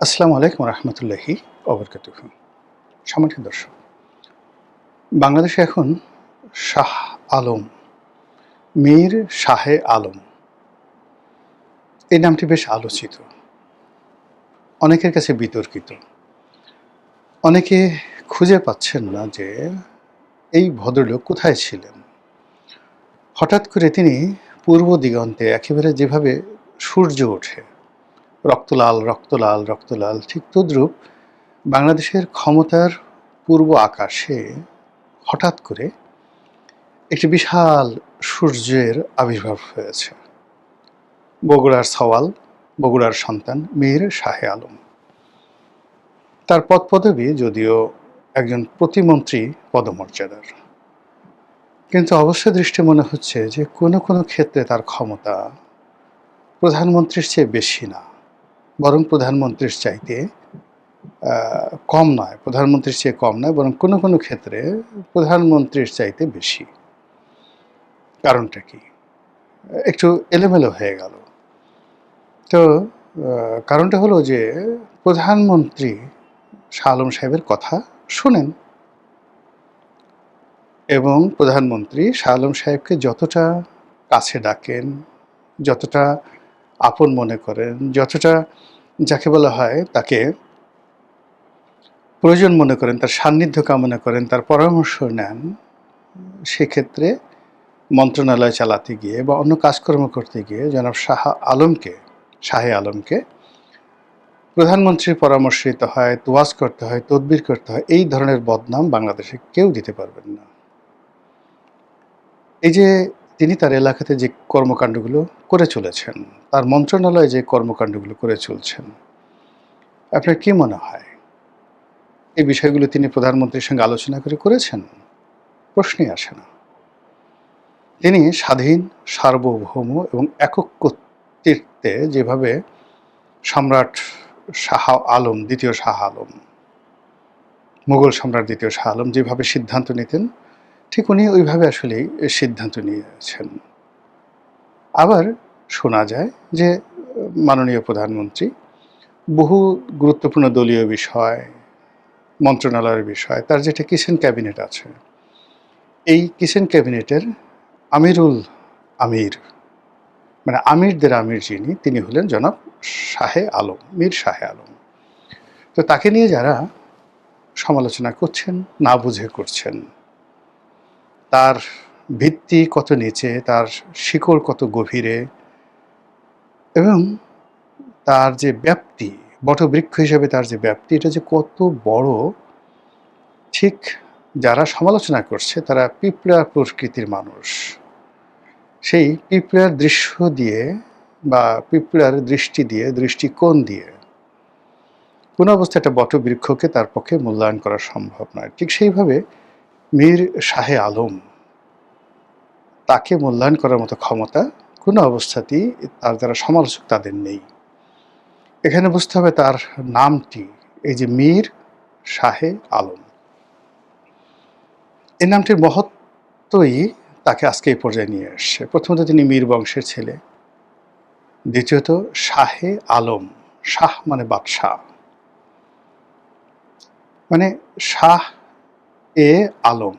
আসসালামু আলাইকুম রহমতুল্লাহি ওবরকাতুহু। সম্মানিত দর্শক, বাংলাদেশে এখন শাহ আলম, মীর শাহে আলম এই নামটি বেশ আলোচিত, অনেকের কাছে বিতর্কিত। অনেকে খুঁজে পাচ্ছেন না যে এই ভদ্রলোক কোথায় ছিলেন। হঠাৎ করে তিনি পূর্ব দিগন্তে একেবারে যেভাবে সূর্য ওঠে, রক্তলাল রক্তলাল রক্তলাল, ঠিক তদ্রূপ বাংলাদেশের ক্ষমতার পূর্ব আকাশে হঠাৎ করে একটি বিশাল সূর্যের আবির্ভাব হয়েছে। বগুড়ার সওয়াল, বগুড়ার সন্তান মীর শাহে আলম। তার পদপদবী যদিও একজন প্রতিমন্ত্রী পদমর্যাদার, কিন্তু অবশ্য দৃষ্টি মনে হচ্ছে যে কোনো কোনো ক্ষেত্রে তার ক্ষমতা প্রধানমন্ত্রীর চেয়ে বেশি না, বরং প্রধানমন্ত্রীর চাইতে কম নয়, প্রধানমন্ত্রীর চেয়ে কম নয়, বরং কোনো কোনো ক্ষেত্রে প্রধানমন্ত্রীর চাইতে বেশি। কারণটা কি? একটু এলোমেলো হয়ে গেল। তো কারণটা হলো যে প্রধানমন্ত্রী শাহ আলম সাহেবের কথা শোনেন এবং প্রধানমন্ত্রী শাহ আলম সাহেবকে যতটা কাছে ডাকেন, যতটা আপন মনে করেন, যতটা যাকে বলা হয় তাকে প্রয়োজন মনে করেন, তার সান্নিধ্য কামনা করেন, তার পরামর্শ নেন, সেক্ষেত্রে মন্ত্রণালয় চালাতে গিয়ে বা অন্য কাজকর্ম করতে গিয়ে জনাব শাহে আলমকে প্রধানমন্ত্রীর পরামর্শ নিতে হয়, তোয়াজ করতে হয়, তদবির করতে হয়। এই ধরনের বদনাম বাংলাদেশে কেউ দিতে পারবেন না। এই যে তিনি তার এলাকাতে যে কর্মকাণ্ডগুলো করে চলেছেন, তার মন্ত্রণালয়ে যে কর্মকাণ্ডগুলো করে চলছেন, আপনার কি মনে হয় এই বিষয়গুলো তিনি প্রধানমন্ত্রীর সঙ্গে আলোচনা করে করেছেন? প্রশ্নই আসে না। তিনি স্বাধীন, সার্বভৌম এবং একক কর্তৃত্বে যেভাবে সম্রাট শাহ আলম, দ্বিতীয় শাহ আলম, মুঘল সম্রাট দ্বিতীয় শাহ আলম যেভাবে সিদ্ধান্ত নিতেন, ঠিক উনি ওইভাবে আসলেই সিদ্ধান্ত নিয়েছেন। আবার শোনা যায় যে মাননীয় প্রধানমন্ত্রী বহু গুরুত্বপূর্ণ দলীয় বিষয়, মন্ত্রণালয়ের বিষয়, তার যেটা কিচেন ক্যাবিনেট আছে, এই কিচেন ক্যাবিনেটের আমিরুল আমির, মানে আমিরদের আমির যিনি, তিনি হলেন জনাব শাহে আলম, মীর শাহে আলম। তো তাকে নিয়ে যারা সমালোচনা করছেন, না বুঝে করছেন, তার ভিত্তি কত নিচে, তার শিকড় কত গভীরে, এবং তার যে ব্যাপ্তি, বটবৃক্ষ হিসেবে তার যে ব্যাপ্তি, এটা যে কত বড়, ঠিক যারা সমালোচনা করছে তারা পিঁপড়া প্রকৃতির মানুষ। সেই পিঁপড়ার দৃশ্য দিয়ে বা পিঁপড়ার দৃষ্টি দিয়ে, দৃষ্টিকোণ দিয়ে কোনো অবস্থায় একটা বটবৃক্ষকে তার পক্ষে মূল্যায়ন করা সম্ভব নয়। ঠিক সেইভাবে মীর শাহে আলম, তাকে মূল্যায়ন করার মতো ক্ষমতা কোনো অবস্থাতেই তার যারা সমালোচক তাদের নেই। এখানে বুঝতে হবে তার নামটি, এই যে মীর শাহে আলম, এই নামটির মহত্বই তাকে আজকে এই পর্যায়ে নিয়ে এসছে। প্রথমত তিনি মীর বংশের ছেলে, দ্বিতীয়ত শাহে আলম, শাহ মানে বাদশাহ, মানে শাহ এ আলম,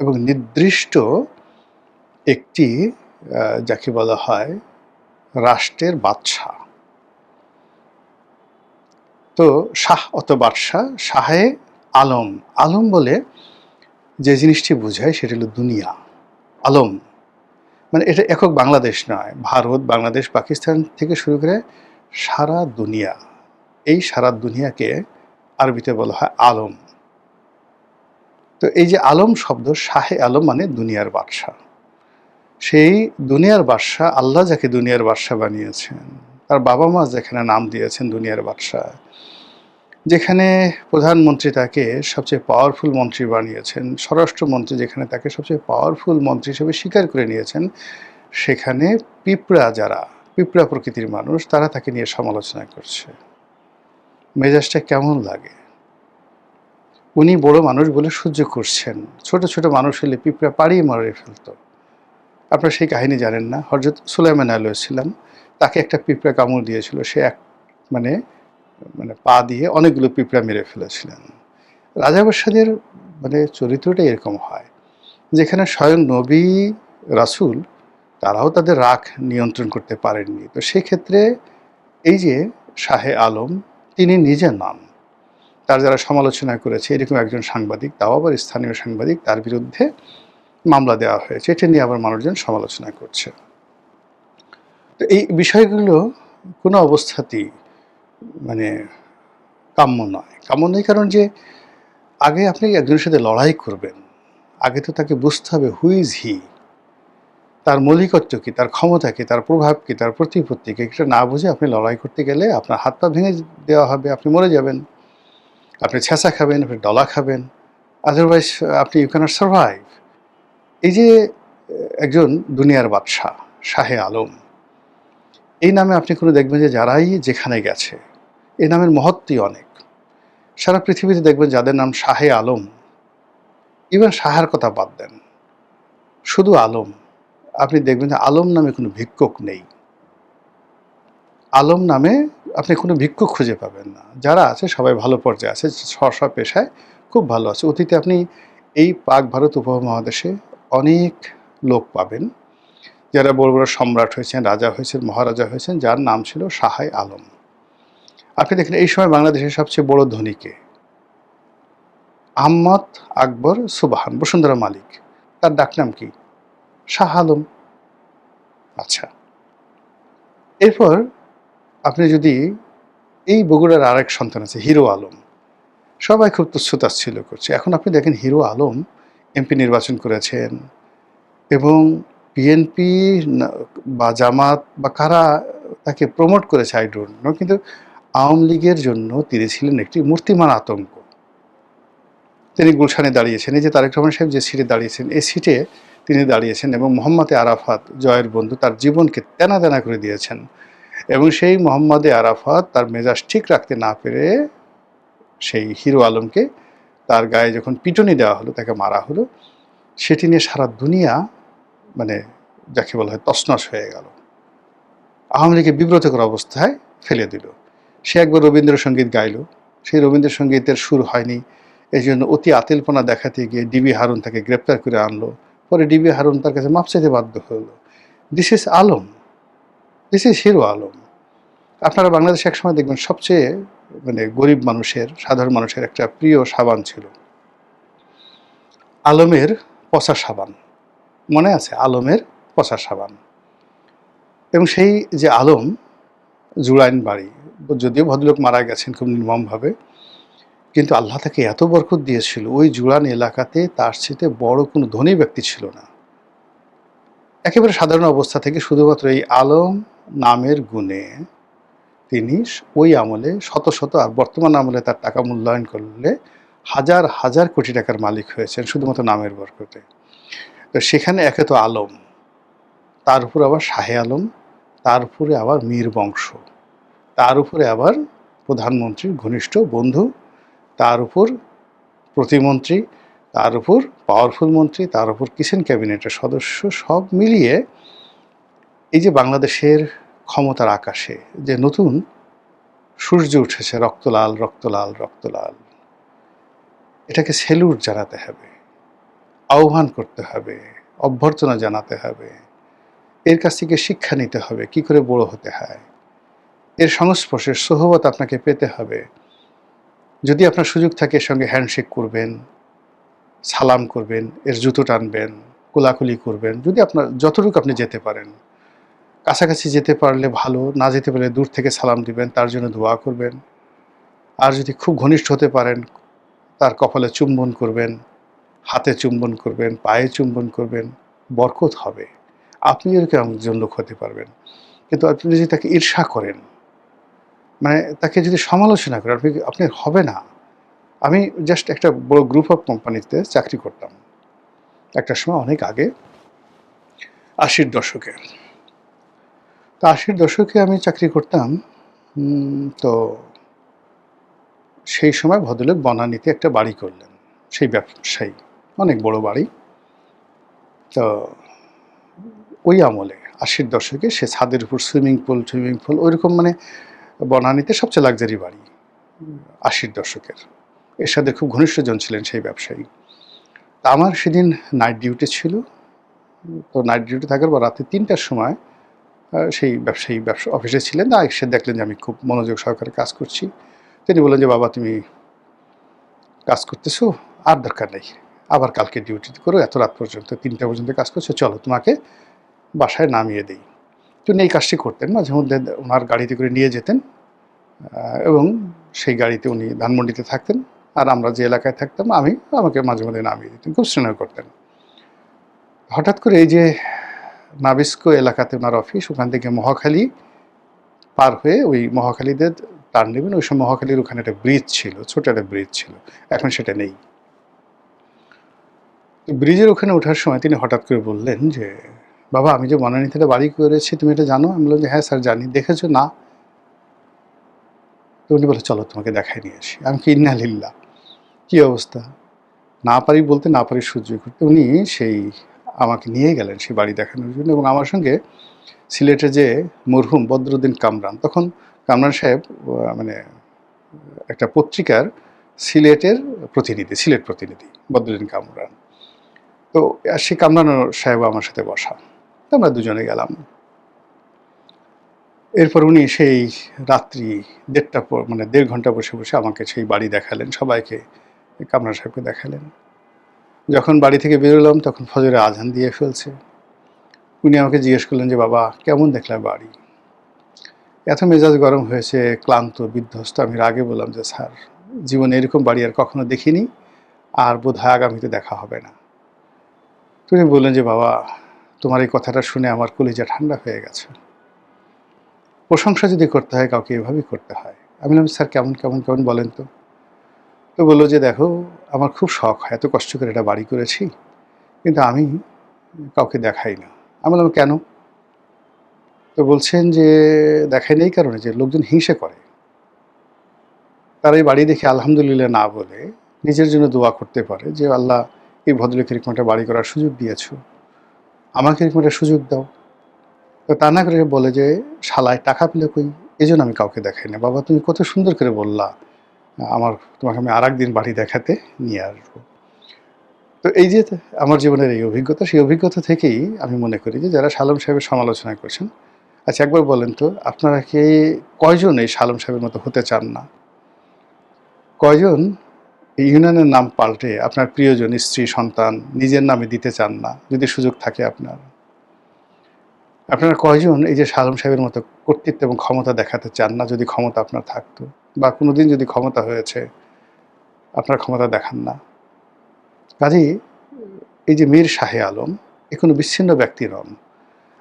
এবং নির্দিষ্ট একটি যাকে বলা হয় রাষ্ট্রের বাদশাহ। তো শাহ অত বাদশাহ, শাহে আলম, আলম বলে যে জিনিসটি বোঝায় সেটা হলো দুনিয়া। আলম মানে এটা একক বাংলাদেশ নয়, ভারত, বাংলাদেশ, পাকিস্তান থেকে শুরু করে সারা দুনিয়া, এই সারা দুনিয়াকে আরবিতে বলা হয় আলম। তো এই যে আলম শব্দ, শাহে আলম মানে দুনিয়ার বাদশাহ। সেই দুনিয়ার বাদশাহ, আল্লাহ যাকে দুনিয়ার বাদশাহ বানিয়েছেন, তার বাবা মা যেখানে নাম দিয়েছেন দুনিয়ার বাদশাহ, যেখানে প্রধানমন্ত্রী তাকে সবচেয়ে পাওয়ারফুল মন্ত্রী বানিয়েছেন, স্বরাষ্ট্রমন্ত্রী যেখানে তাকে সবচেয়ে পাওয়ারফুল মন্ত্রী হিসেবে স্বীকার করে নিয়েছেন, সেখানে যারা পিঁপড়া প্রকৃতির মানুষ, তারা তাকে নিয়ে সমালোচনা করছে। মেজাজটা কেমন লাগে? উনি বড় মানুষ বলে সহ্য করছেন, ছোট ছোট মানুষ হলে পিঁপড়া পাড়িয়ে মারে ফেলতো। আপনারা সেই কাহিনী জানেন না? হযরত সুলাইমান আলাইহিস সালাম, তাকে একটা পিঁপড়া কামড় দিয়েছিল, সে মানে মানে পা দিয়ে অনেকগুলো পিঁপড়া মেরে ফেলেছিলেন। রাজা-বাদশাদের মানে চরিত্রটা এরকম হয়, যেখানে স্বয়ং নবী, রাসূল তারাও তাদের রাগ নিয়ন্ত্রণ করতে পারেননি। তো সেক্ষেত্রে এই যে শাহে আলম, তিনি নিজে নন। তার যারা সমালোচনা করেছে এরকম একজন সাংবাদিক, তাও আবার স্থানীয় সাংবাদিক, তার বিরুদ্ধে মামলা দেওয়া হয়েছে। এটা নিয়ে আবার মানুষজন সমালোচনা করছে। তো এই বিষয়গুলো কোনো অবস্থাতেই মানে কাম্য নয়। কাম্য নয় কারণ যে আগে আপনি একজনের সাথে লড়াই করবেন, আগে তো তাকে বুঝতে হবে হু ইজ হি, তার মৌলিকত্ব কী, তার ক্ষমতা কী, তার প্রভাব কী, তার প্রতিপত্তি কী। এটা না বুঝে আপনি লড়াই করতে গেলে আপনার হাত পা ভেঙে দেওয়া হবে, আপনি মরে যাবেন, আপনি ছ্যাঁচা খাবেন, আপনি ডলা খাবেন, আদারওয়াইজ আপনি ইউ ক্যানট সার্ভাইভ। এই যে একজন দুনিয়ার বাদশাহ, শাহে আলম, এই নামে আপনি কোনো দেখবেন যে যারাই যেখানে গেছে, এই নামের মহত্বই অনেক। সারা পৃথিবীতে দেখবেন যাদের নাম শাহে আলম, ইভেন শাহার কথা বাদ দেন, শুধু আলম, আপনি দেখবেন যে আলম নামে কোনো ভিক্ষুক নেই। আলম নামে আপনি কোনো ভিক্ষুক খুঁজে পাবেন না। যারা আছে সবাই ভালো পর্যায়ে আছে, স্ব পেশায় খুব ভালো আছে। অতীতে আপনি এই পাক ভারত উপমহাদেশে অনেক লোক পাবেন যারা বড় বড় সম্রাট হয়েছেন, রাজা হয়েছেন, মহারাজা হয়েছেন, যার নাম ছিল শাহে আলম। আপনি দেখেন এই সময় বাংলাদেশের সবচেয়ে বড় ধনীকে আহমদ আকবর সুবহান, বসুন্ধরা মালিক, তার ডাকনাম কি? শাহ আলম। আচ্ছা, এরপর আপনি যদি এই বগুড়ার আরেক সন্তান আছে হিরো আলম, সবাই খুব তুচ্ছ-তাচ্ছিল্য করছে। এখন আপনি দেখেন হিরো আলম এমপি নির্বাচন করেছেন এবং বিএনপি বা জামাত বা কারা তাকে প্রমোট করেছে আই ডোন্ট নো, কিন্তু আওয়ামী লীগের জন্য তিনি ছিলেন একটি মূর্তিমান আতঙ্ক। তিনি গুলশানে দাঁড়িয়েছেন, এই যে তারেক রহমান সাহেব যে সিটে দাঁড়িয়েছেন এই সিটে তিনি দাঁড়িয়েছেন এবং মোহাম্মদে আরাফাত, জয়ের বন্ধু, তার জীবনকে তেনা তেনা করে দিয়েছেন এবং সেই মোহাম্মদে আরাফাত তার মেজাজ ঠিক রাখতে না পেরে সেই হিরো আলমকে তার গায়ে যখন পিটুনি দেওয়া হলো, তাকে মারা হলো, সেটি নিয়ে সারা দুনিয়া মানে যাকে বলা হয় তছনছ হয়ে গেল। আওয়ামী লীগকে বিব্রতকর অবস্থায় ফেলে দিল। সে একবার রবীন্দ্রসঙ্গীত গাইল, সেই রবীন্দ্রসঙ্গীতের সুর হয়নি, এই জন্য অতি আতিলপনা দেখাতে গিয়ে ডিবি হারুন তাকে গ্রেপ্তার করে আনলো। পরে ডিবি হারুন তার কাছে মাপ চাইতে বাধ্য হলো। This is Alam, this is hero Alam. আপনারা বাংলাদেশে একসময় দেখবেন সবচেয়ে মানে গরিব মানুষের, সাধারণ মানুষের একটা প্রিয় সাবান ছিল আলমের পচা সাবান, মনে আছে? আলমের পচা সাবান। এবং সেই যে আলম, জুড়াইন বাড়ি, যদিও ভদ্রলোক মারা গেছেন খুব নির্মমভাবে, কিন্তু আল্লাহ তাকে এত বরকত দিয়েছিল, ওই জুড়ান এলাকাতে তার চেয়ে বড় কোনো ধনী ব্যক্তি ছিল না। একেবারে সাধারণ অবস্থা থেকে শুধুমাত্র এই আলম নামের গুণে তিনি ওই আমলে শত শত, আর বর্তমান আমলে তার টাকা মূল্যায়ন করলে হাজার হাজার কোটি টাকার মালিক হয়েছেন শুধুমাত্র নামের বরকতে। তো সেখানে একে তো আলম, তার উপর আবার শাহে আলম, তার উপরে আবার মীর বংশ, তার উপরে আবার প্রধানমন্ত্রীর ঘনিষ্ঠ বন্ধু, তার উপর প্রতিমন্ত্রী, তার উপর পাওয়ারফুল মন্ত্রী, তার উপর কিচেন ক্যাবিনেটের সদস্য, সব মিলিয়ে এই যে বাংলাদেশের ক্ষমতার আকাশে যে নতুন সূর্য উঠেছে, রক্তলাল রক্তলাল রক্তলাল, এটাকে সেলুট জানাতে হবে, আহ্বান করতে হবে, অভ্যর্থনা জানাতে হবে, এর কাছ থেকে শিক্ষা নিতে হবে কি করে বড় হতে হয়, এর সংস্পর্শের সোহবত আপনাকে পেতে হবে। যদি আপনার সুযোগ থাকে এর সঙ্গে হ্যান্ডশেক করবেন, সালাম করবেন, এর জুতো টানবেন, কোলাকুলি করবেন, যদি আপনার যতটুকু আপনি যেতে পারেন। কাছাকাছি যেতে পারলে ভালো, না যেতে পারলে দূর থেকে সালাম দিবেন, তার জন্য দোয়া করবেন। আর যদি খুব ঘনিষ্ঠ হতে পারেন তার কপালে চুম্বন করবেন, হাতে চুম্বন করবেন, পায়ে চুম্বন করবেন, বরকত হবে, আপনি এরকম একজন লোক হতে পারবেন। কিন্তু আপনি যদি তাকে ঈর্ষা করেন, মানে তাকে যদি সমালোচনা করেন, আপনি হবে না। আমি জাস্ট একটা বড় গ্রুপ অফ কোম্পানিতে চাকরি করতাম একটা সময়, অনেক আগে, ৮০-র দশকে। তো ৮০-র দশকে আমি চাকরি করতাম। তো সেই সময় ভদ্রলোক বনানীতে একটা বাড়ি করলেন, সেই ব্যবসায়ী, অনেক বড় বাড়ি। তো ওই আমলে ৮০-র দশকে সে ছাদের উপর সুইমিং পুল ওইরকম, মানে বনানীতে সবচেয়ে লাক্সারি বাড়ি ৮০-র দশকের। এরশাদের খুব ঘনিষ্ঠজন ছিলেন সেই ব্যবসায়ী। তা আমার সেদিন নাইট ডিউটি ছিল। তো নাইট ডিউটি থাকার পর রাতে ৩টার সময় সেই ব্যবসায়ী অফিসে ছিলেন। এসে দেখলেন যে আমি খুব মনোযোগ সহকারে কাজ করছি। তিনি বললেন যে, "বাবা, তুমি কাজ করতেছো? আর দরকার নেই। আবার কালকে ডিউটি করো। এত রাত পর্যন্ত ৩টা পর্যন্ত কাজ করছো। চলো তোমাকে বাসায় নামিয়ে দেই।" তো উনি এই কাজটি করতেন। মাঝে মধ্যে ওনার গাড়িতে করে নিয়ে যেতেন এবং সেই গাড়িতে উনি ধানমন্ডিতে থাকতেন। আর আমরা যে এলাকায় থাকতাম আমাকে মাঝে মধ্যে নামিয়ে দিতেন। খুব স্নেহ করতেন। হঠাৎ করে এই যে নাবিস্কো এলাকাতে ওনার অফিস, ওখান থেকে মহাখালী পার হয়ে ওই মহাখালীতে টার্ন নেবেন। ওই সময় মহাখালীর ওখানে একটা ব্রিজ ছিল, ছোট একটা ব্রিজ ছিল। এখন সেটা নেই। ব্রিজের ওখানে ওঠার সময় তিনি হঠাৎ করে বললেন যে, "বাবা, আমি যে বনানীতে একটা বাড়ি করেছি, তুমি এটা জানো?" আমি বললাম যে, "হ্যাঁ স্যার, জানি।" "দেখেছো?" "না।" তো উনি বলে, "চলো তোমাকে দেখায় নিয়ে আসি।" আমি কি, ইন্না লিল্লাহ! কী অবস্থা! না পারি বলতে, না পারি সহ্য করতে উনি সেই আমাকে নিয়ে গেলেন সেই বাড়ি দেখানোর জন্য এবং আমার সঙ্গে সিলেটে যে মরহুম বদরুদ্দিন কামরান, তখন কামরান সাহেব মানে একটা পত্রিকার সিলেটের প্রতিনিধি, সিলেট প্রতিনিধি বদরুদ্দিন কামরান। তো সেই কামরান সাহেবও আমার সাথে বসা। তো আমরা দুজনে গেলাম। এরপর উনি সেই রাত্রি ১.৫ ঘন্টা বসে বসে আমাকে সেই বাড়ি দেখালেন, সবাইকে, কামরান সাহেবকে দেখালেন। যখন বাড়ি থেকে বেরোলাম তখন ফজরের আজান দিয়ে ফেলছে। উনি আমাকে জিজ্ঞেস করলেন যে, "বাবা, কেমন দেখলে বাড়ি?" এত মেজাজ গরম হয়েছে, ক্লান্ত, বিধ্বস্ত। আমি রাগে বললাম যে, "স্যার, জীবনে এরকম বাড়ি আর কখনো দেখিনি, আর বোধহয় আগামীতে দেখা হবে না।" তিনি বললেন যে, "বাবা, তোমার এই কথাটা শুনে আমার কলিজা ঠান্ডা হয়ে গেছে। প্রশংসা যদি করতে হয় কাউকে এভাবেই করতে হয়।" আমি বললাম, "স্যার, কেমন বলেন তো?" তো বলল যে, "দেখো, আমার খুব শখ হয়, এত কষ্ট করে একটা বাড়ি করেছি, কিন্তু আমি কাউকে দেখাই না।" আমি বললাম, "কেন?" তো বলছেন যে, দেখাই না এই কারণে যে লোকজন হিংসে করে। তারা এই বাড়ি দেখে আলহামদুলিল্লাহ না বলে নিজের জন্য দোয়া করতে পারে যে, "আল্লাহ, এই ভদ্রলোকের এরকম একটা বাড়ি করার সুযোগ দিয়েছো, আমাকে এরকম একটা সুযোগ দাও।" তো তা না করে বলে যে, "শালায় টাকা পেলে কই? এজন্য আমি কাউকে দেখাই না।" বাবা, তুমি কত সুন্দর করে বললা, তোমাকে আমি আরেকদিন বাড়ি দেখাতে নিয়ে আসবো। তো এই যে আমার জীবনের এই অভিজ্ঞতা, সেই অভিজ্ঞতা থেকেই আমি মনে করি যে যারা শালম সাহেবের সমালোচনা করছেন, আচ্ছা একবার বলেন তো, আপনারা কি কয়জন এই শালম সাহেবের মতো হতে চান না? কয়জন এই ইউনিয়নের নাম পাল্টে আপনার প্রিয়জন, স্ত্রী, সন্তান নিজের নামে দিতে চান না, যদি সুযোগ থাকে আপনার? আপনারা কয়জন এই যে শালম সাহেবের মতো কর্তৃত্ব এবং ক্ষমতা দেখাতে চান না, যদি ক্ষমতা আপনার থাকতো? বা কোনোদিন যদি ক্ষমতা হয়েছে, আপনার ক্ষমতা দেখান না? কাজেই এই যে মীর শাহে আলম, এ কোনো বিচ্ছিন্ন ব্যক্তি নন।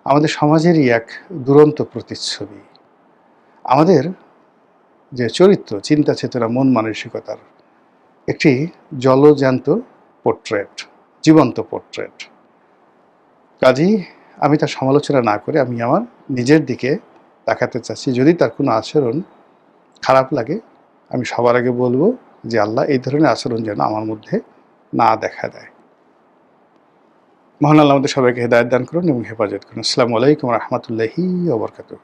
আমাদের সমাজেরই এক দুরন্ত প্রতিচ্ছবি। আমাদের যে চরিত্র, চিন্তা চেতনা, মন মানসিকতার একটি জলজ্যান্ত পোর্ট্রেট, জীবন্ত পোর্ট্রেট। কাজেই আমি তার সমালোচনা না করে আমি আমার নিজের দিকে তাকাতে চাচ্ছি। যদি তার কোনো আচরণ খারাপ লাগে, আমি সবার আগে বলবো যে, আল্লাহ, এই ধরনের আচরণ যেন আমার মধ্যে না দেখা দেয়। মহান আল্লাহ আমাদের সবাইকে হেদায়েত দান করুন এবং হেফাজত করুন। আসসালামু আলাইকুম ওয়া রাহমাতুল্লাহি ওয়া বারাকাতুহু।